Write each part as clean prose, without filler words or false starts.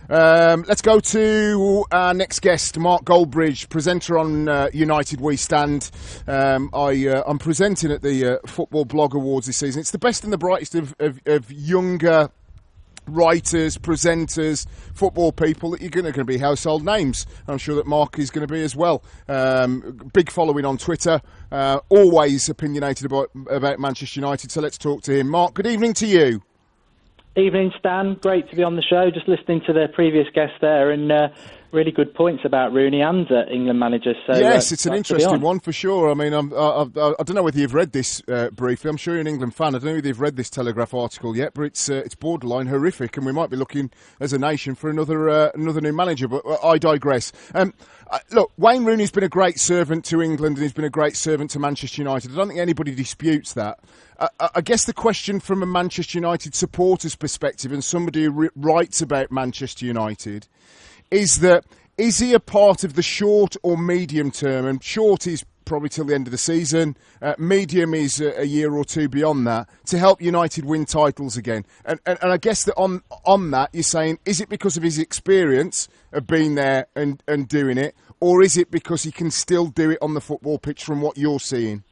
Let's go to our next guest, Mark Goldbridge, presenter on United We Stand. I'm presenting at the Football Blog Awards this season. It's the best and the brightest of younger writers, presenters, football people that you're going to be household names. I'm sure that Mark is going to be as well. Big following on Twitter, always opinionated about Manchester United. So let's talk to him. Mark, good evening to you. Evening, Stan. Great to be on the show. Just listening to the previous guest there, and really good points about Rooney and England managers. So, yes, it's an interesting one for sure. I mean, I don't know whether you've read this briefly. I'm sure you're an England fan. I don't know whether you've read this Telegraph article yet, but it's borderline horrific, and we might be looking as a nation for another new manager. But I digress. Look, Wayne Rooney's been a great servant to England, and he's been a great servant to Manchester United. I don't think anybody disputes that. I guess the question from a Manchester United supporter's perspective, and somebody who writes about Manchester United, is he a part of the short or medium term? And short is probably till the end of the season. Medium is a year or two beyond that, to help United win titles again. And I guess that on that, you're saying, is it because of his experience of being there and doing it, or is it because he can still do it on the football pitch from what you're seeing?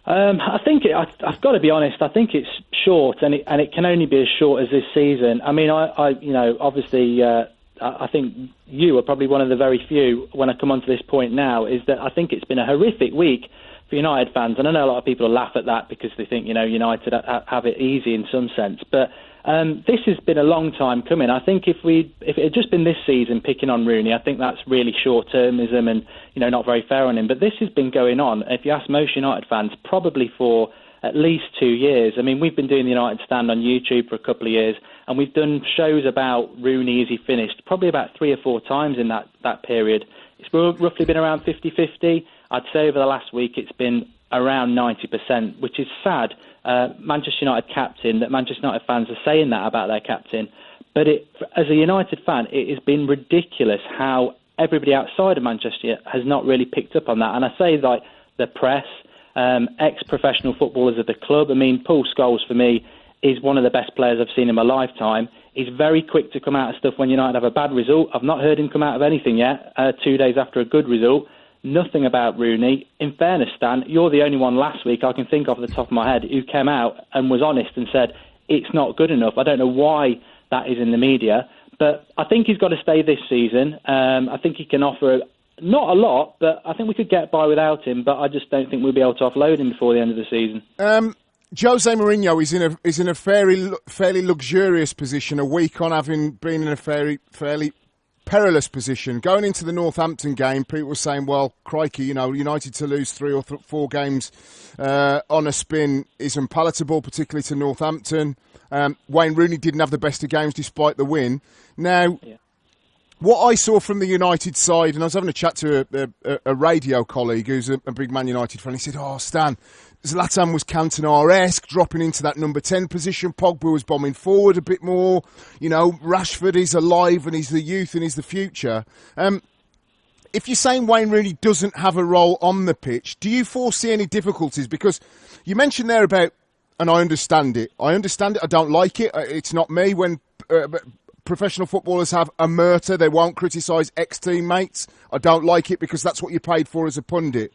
I think I've got to be honest. I think it's short, and it can only be as short as this season. I mean, obviously, I think you are probably one of the very few. When I come on to this point now, is that I think it's been a horrific week for United fans, and I know a lot of people laugh at that because they think United have it easy in some sense, but. This has been a long time coming. I think if it had just been this season picking on Rooney, I think that's really short-termism and not very fair on him. But this has been going on, if you ask most United fans, probably for at least 2 years. I mean, we've been doing the United Stand on YouTube for a couple of years, and we've done shows about Rooney as he finished probably about 3 or 4 times in that period. It's roughly been around 50-50. I'd say over the last week it's been around 90%, which is sad. Manchester United captain, that Manchester United fans are saying that about their captain. But as a United fan, it has been ridiculous how everybody outside of Manchester has not really picked up on that. And I say like the press, ex-professional footballers of the club. I mean, Paul Scholes, for me, is one of the best players I've seen in my lifetime. He's very quick to come out of stuff when United have a bad result. I've not heard him come out of anything yet, 2 days after a good result. Nothing about Rooney. In fairness, Stan, you're the only one last week I can think of at the top of my head who came out and was honest and said, it's not good enough. I don't know why that is in the media, but I think he's got to stay this season. I think he can offer not a lot, but I think we could get by without him, but I just don't think we'll be able to offload him before the end of the season. Jose Mourinho is in a fairly luxurious position, a week on having been in a fairly perilous position. Going into the Northampton game, people were saying, well, crikey, United to lose 3 or 4 games on a spin is unpalatable, particularly to Northampton. Wayne Rooney didn't have the best of games despite the win. Now, what I saw from the United side, and I was having a chat to a radio colleague who's a big Man United fan, he said, Stan, Zlatan was Cantona-esque, dropping into that number 10 position. Pogba was bombing forward a bit more. Rashford is alive and he's the youth and he's the future. If you're saying Wayne Rooney doesn't have a role on the pitch, do you foresee any difficulties? Because you mentioned there about, and I understand it. I don't like it. It's not me. When professional footballers have a murder, they won't criticise ex-teammates. I don't like it because that's what you're paid for as a pundit.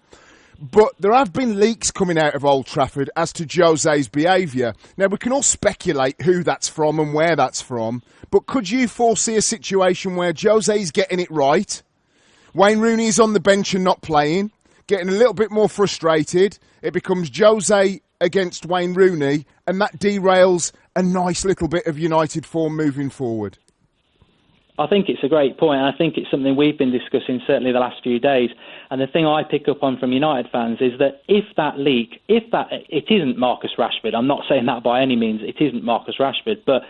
But there have been leaks coming out of Old Trafford as to Jose's behaviour. Now, we can all speculate who that's from and where that's from, but could you foresee a situation where Jose's getting it right, Wayne Rooney's on the bench and not playing, getting a little bit more frustrated, it becomes Jose against Wayne Rooney, and that derails a nice little bit of United form moving forward? I think it's a great point, and I think it's something we've been discussing certainly the last few days. And the thing I pick up on from United fans is that if it isn't Marcus Rashford, I'm not saying that by any means, it isn't Marcus Rashford, but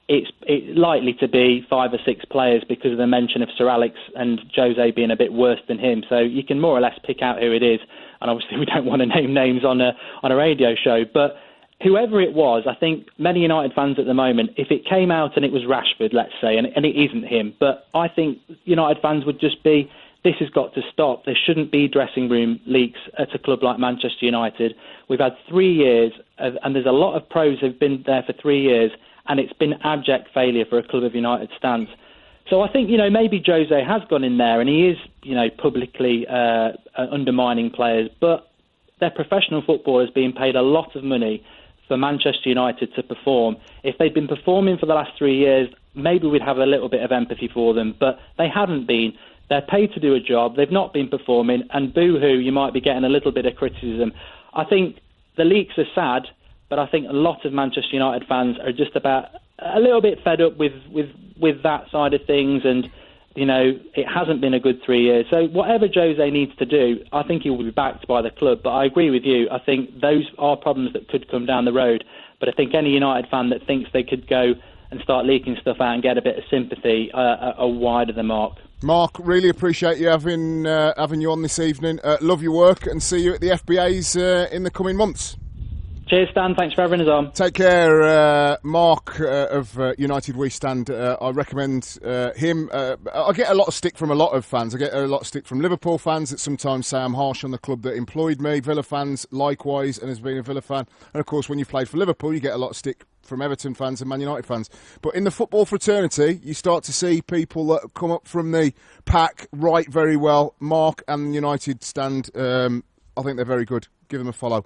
it's likely to be 5 or 6 players because of the mention of Sir Alex and Jose being a bit worse than him. So you can more or less pick out who it is. And obviously we don't want to name names on a radio show, but whoever it was, I think many United fans at the moment, if it came out and it was Rashford, let's say, and it isn't him, but I think United fans would just be, this has got to stop. There shouldn't be dressing room leaks at a club like Manchester United. We've had 3 years, and there's a lot of pros who've been there for 3 years, and it's been abject failure for a club of United stance. So I think, maybe Jose has gone in there and he is, publicly undermining players, but they're professional footballers being paid a lot of money for Manchester United to perform. If they'd been performing for the last 3 years, maybe we'd have a little bit of empathy for them, but they haven't been. They're paid to do a job, they've not been performing, and boo-hoo, you might be getting a little bit of criticism. I think the leaks are sad, but I think a lot of Manchester United fans are just about a little bit fed up with that side of things, and it hasn't been a good 3 years. So whatever Jose needs to do, I think he will be backed by the club. But I agree with you. I think those are problems that could come down the road. But I think any United fan that thinks they could go and start leaking stuff out and get a bit of sympathy are wide of the mark. Mark, really appreciate you having you on this evening. Love your work and see you at the FBAs in the coming months. Cheers, Stan. Thanks for having us on. Take care, Mark of United We Stand. I recommend him. I get a lot of stick from a lot of fans. I get a lot of stick from Liverpool fans that sometimes say I'm harsh on the club that employed me. Villa fans, likewise, and has been a Villa fan. And of course, when you've played for Liverpool, you get a lot of stick from Everton fans and Man United fans. But in the football fraternity, you start to see people that come up from the pack write very well. Mark and United Stand, I think they're very good. Give them a follow.